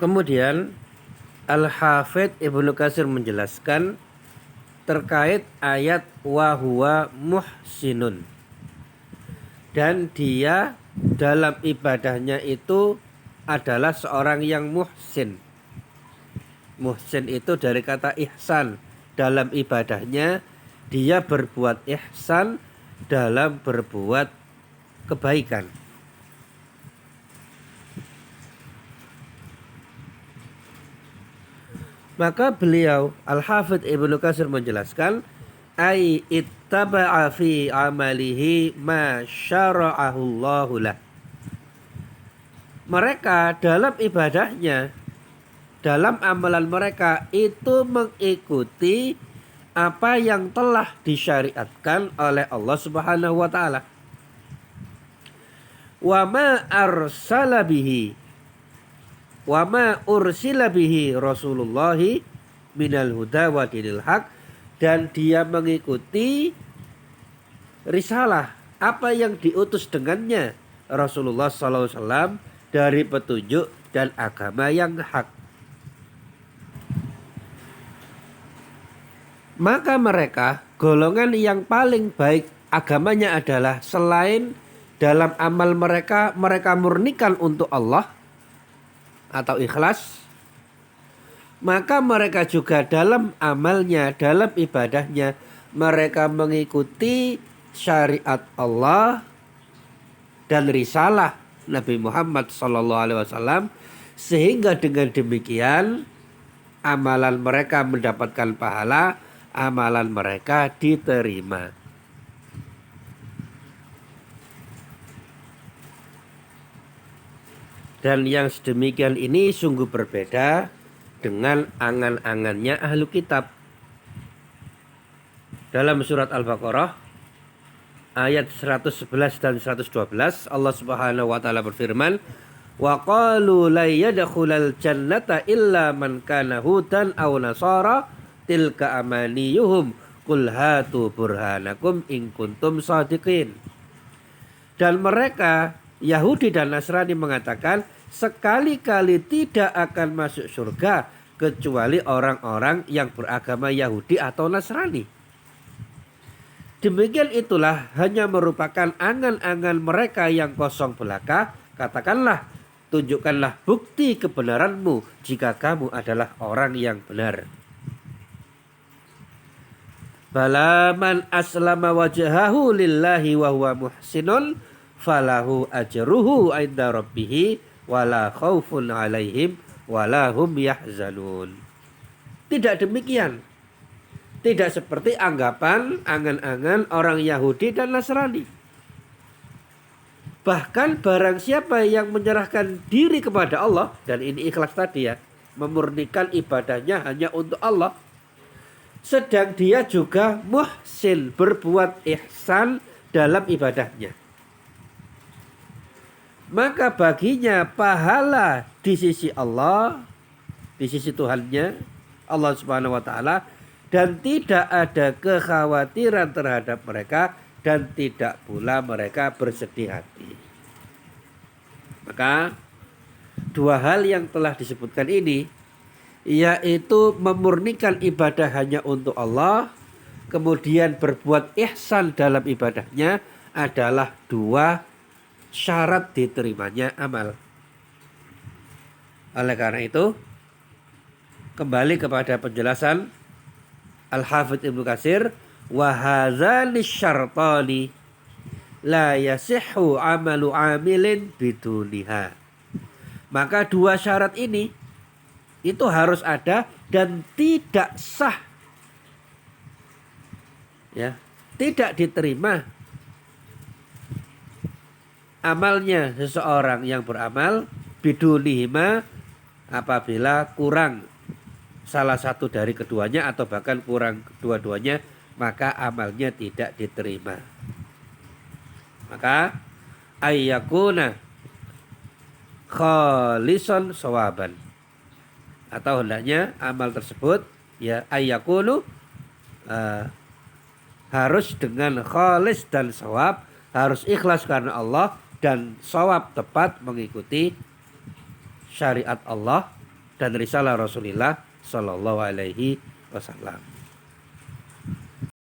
Kemudian Al-Hafidz Ibnu Katsir menjelaskan terkait ayat wa huwa muhsinun, dan dia dalam ibadahnya itu adalah seorang yang muhsin. Muhsin itu dari kata ihsan. Dalam ibadahnya dia berbuat ihsan dalam berbuat kebaikan. Maka beliau Al-Hafidz Ibnu Katsir menjelaskan ai ittaba'a fi amalihi ma syara'ahu Allahu lah. Mereka dalam ibadahnya, dalam amalan mereka itu mengikuti apa yang telah disyariatkan oleh Allah Subhanahu wa taala. Wa ma arsala bihi wa ma ursila bihi Rasulullah minal huda wa dinil haq, dan dia mengikuti risalah apa yang diutus dengannya Rasulullah SAW dari petunjuk dan agama yang hak. Maka mereka golongan yang paling baik agamanya adalah selain dalam amal mereka murnikan untuk Allah atau ikhlas, maka mereka juga dalam amalnya, dalam ibadahnya mereka mengikuti syariat Allah dan risalah Nabi Muhammad SAW, sehingga dengan demikian amalan mereka mendapatkan pahala, amalan mereka diterima. Dan yang sedemikian ini sungguh berbeda dengan angan-angannya ahlu kitab. Dalam surat Al-Baqarah ayat 111 dan 112 Allah Subhanahu wa taala berfirman, wa qalu la yadkhulal jannata illa man kana hudan aw nasara tilka amaniyuhum qul hatu burhanakum in kuntum shadiqin. Dan mereka Yahudi dan Nasrani mengatakan sekali-kali tidak akan masuk surga kecuali orang-orang yang beragama Yahudi atau Nasrani. Demikian itulah hanya merupakan angan-angan mereka yang kosong belaka. Katakanlah, tunjukkanlah bukti kebenaranmu jika kamu adalah orang yang benar. Bala man aslama wajhahu lillahi wa huwa muhsinun falahu ajruhu 'inda rabbih wala khaufun 'alaihim wala hum yahzanun. Tidak demikian. Tidak seperti anggapan angan-angan orang Yahudi dan Nasrani. Bahkan barang siapa yang menyerahkan diri kepada Allah, dan ini ikhlas tadi ya, memurnikan ibadahnya hanya untuk Allah, sedang dia juga muhsin, berbuat ihsan dalam ibadahnya, maka baginya pahala di sisi Allah, di sisi Tuhannya, Allah Subhanahu wa taala, dan tidak ada kekhawatiran terhadap mereka dan tidak pula mereka bersedih hati. Maka dua hal yang telah disebutkan ini, yaitu memurnikan ibadah hanya untuk Allah, kemudian berbuat ihsan dalam ibadahnya, adalah dua syarat diterimanya amal. Oleh karena itu, kembali kepada penjelasan Al-Hafidz Ibnu Katsir, wa hadzani syartani la yasihhu amalu amilin biduniha. Maka dua syarat ini itu harus ada dan tidak sah, ya, tidak diterima amalnya seseorang yang beramal bidunihima apabila kurang salah satu dari keduanya atau bahkan kurang kedua-duanya, maka amalnya tidak diterima. Maka ayyakuna khalisan sawaban, atau hendaknya amal tersebut ya ayyakunu harus dengan khalis dan sawab, harus ikhlas karena Allah dan sawab tepat mengikuti syariat Allah dan risalah Rasulullah Shallallahu Alaihi Wasallam.